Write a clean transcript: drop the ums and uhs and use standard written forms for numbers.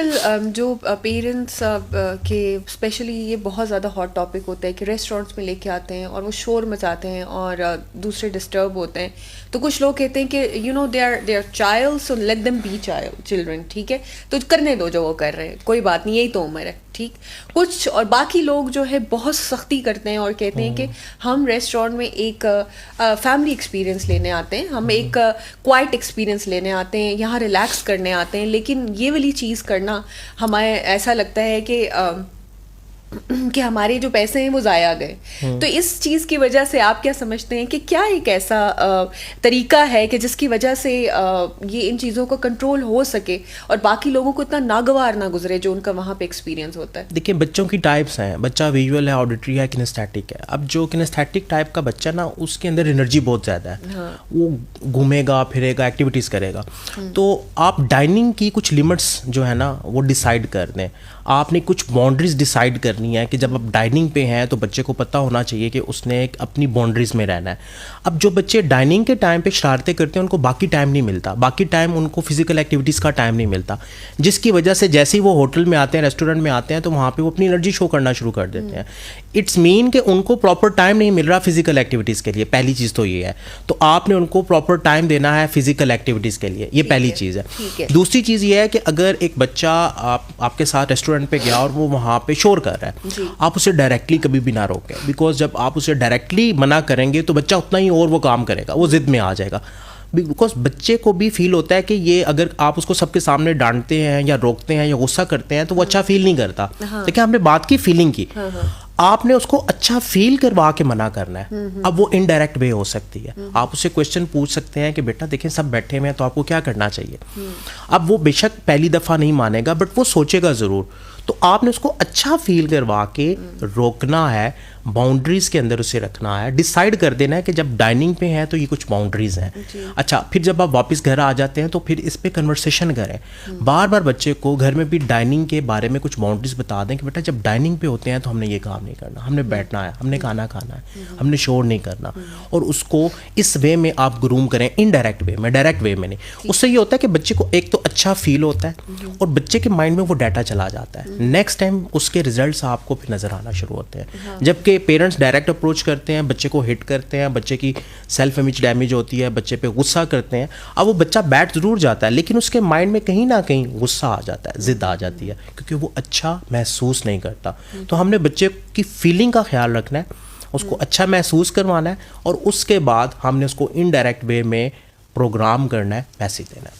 आजकल जो पेरेंट्स के स्पेशली ये बहुत ज़्यादा हॉट टॉपिक होता है कि रेस्टोरेंट्स में लेके आते हैं और वो शोर मचाते हैं और दूसरे डिस्टर्ब होते हैं। तो कुछ लोग कहते हैं कि you know they are child, so let them be children, ठीक है, तो करने दो जो वो कर रहे हैं, कोई बात नहीं, यही तो उम्र है, ठीक। कुछ और बाकी लोग जो है बहुत सख्ती करते हैं और कहते हैं कि हम रेस्टोरेंट में एक फैमिली एक्सपीरियंस लेने आते हैं, हम एक क्वाइट एक्सपीरियंस लेने आते हैं, यहाँ रिलैक्स करने आते हैं, लेकिन ये वाली चीज़ करना हमें ऐसा लगता है कि हमारे जो पैसे हैं वो ज़ाया गए। तो इस चीज़ की वजह से आप क्या समझते हैं कि क्या एक ऐसा तरीका है कि जिसकी वजह से ये इन चीज़ों का कंट्रोल हो सके और बाकी लोगों को इतना नागवार ना गुजरे जो उनका वहाँ पे एक्सपीरियंस होता है? देखिए, बच्चों की टाइप्स हैं, बच्चा विजुअल है, ऑडिटरी है, किनेस्थेटिक है। अब जो किनेस्थेटिक टाइप का बच्चा ना, उसके अंदर एनर्जी बहुत ज़्यादा है। हाँ। वो घूमेगा फिरेगा, एक्टिविटीज़ करेगा। तो आप डाइनिंग की कुछ लिमिट्स जो है ना वो डिसाइड कर दें। आपने कुछ बाउंड्रीज डिसाइड करनी है कि जब आप डाइनिंग पे हैं तो बच्चे को पता होना चाहिए कि उसने एक अपनी बाउंड्रीज में रहना है। अब जो बच्चे डाइनिंग के टाइम पे शरारतें करते हैं उनको बाकी टाइम नहीं मिलता, बाकी टाइम उनको फिजिकल एक्टिविटीज़ का टाइम नहीं मिलता, जिसकी वजह से जैसे ही वो होटल में आते हैं, रेस्टोरेंट में आते हैं, तो वहाँ पे वो अपनी एनर्जी शो करना शुरू कर देते हैं। इट्स मीन कि उनको प्रॉपर टाइम नहीं मिल रहा फिजिकल एक्टिविटीज़ के लिए। पहली चीज़ तो ये है, तो आपने उनको प्रॉपर टाइम देना है फिजिकल एक्टिविटीज़ के लिए, ये पहली चीज़ है। दूसरी चीज़ ये है कि अगर एक बच्चा आपके साथ रेस्टोरेंट पे गया और वो वहाँ पे शोर कर रहा है, आप उसे डायरेक्टली कभी भी ना रोकें, बिकॉज जब आप उसे डायरेक्टली मना करेंगे तो बच्चा उतना ही और वो काम करेगा, वो जिद में आ जाएगा। बिकॉज बच्चे को भी फील होता है कि ये अगर आप उसको सबके सामने डांटते हैं या रोकते हैं या गुस्सा करते हैं तो वो अच्छा फील नहीं करता। देखिए, हमने बात की फीलिंग की, आपने उसको अच्छा फील करवा के मना करना है। अब वो इनडायरेक्ट वे हो सकती है, आप उससे क्वेश्चन पूछ सकते हैं कि बेटा देखिए सब बैठे हुए हैं तो आपको क्या करना चाहिए। अब वो बेशक पहली दफ़ा नहीं मानेगा बट वो सोचेगा ज़रूर। तो आपने उसको अच्छा फील करवा के रोकना है, बाउंड्रीज के अंदर उसे रखना है, डिसाइड कर देना है कि जब डाइनिंग पे है तो ये कुछ बाउंड्रीज हैं। अच्छा, फिर जब आप वापस घर आ जाते हैं तो फिर इस पे कन्वर्सेशन करें। बार बार बच्चे को घर में भी डाइनिंग के बारे में कुछ बाउंड्रीज बता दें कि बेटा जब डाइनिंग पे होते हैं तो हमने ये काम नहीं करना, हमने बैठना है, हमने खाना खाना है, हमने शोर नहीं करना। और उसको इस वे में आप ग्रूम करें, इनडायरेक्ट वे में, डायरेक्ट वे में नहीं। उससे ये होता है कि बच्चे को एक तो अच्छा फील होता है और बच्चे के माइंड में वो डाटा चला जाता है। नेक्स्ट टाइम उसके रिजल्ट्स आपको फिर नजर आना शुरू होते हैं। जबकि पेरेंट्स डायरेक्ट अप्रोच करते हैं, बच्चे को हिट करते हैं, बच्चे की सेल्फ इमेज डैमेज होती है, बच्चे पे गुस्सा करते हैं। अब वो बच्चा बैठ ज़रूर जाता है लेकिन उसके माइंड में कहीं ना कहीं गुस्सा आ जाता है, जिद आ जाती है, क्योंकि वो अच्छा महसूस नहीं करता। तो हमने बच्चे की फीलिंग का ख्याल रखना है, उसको अच्छा महसूस करवाना है और उसके बाद हमने उसको इनडायरेक्ट वे में प्रोग्राम करना है, मैसेज देना है।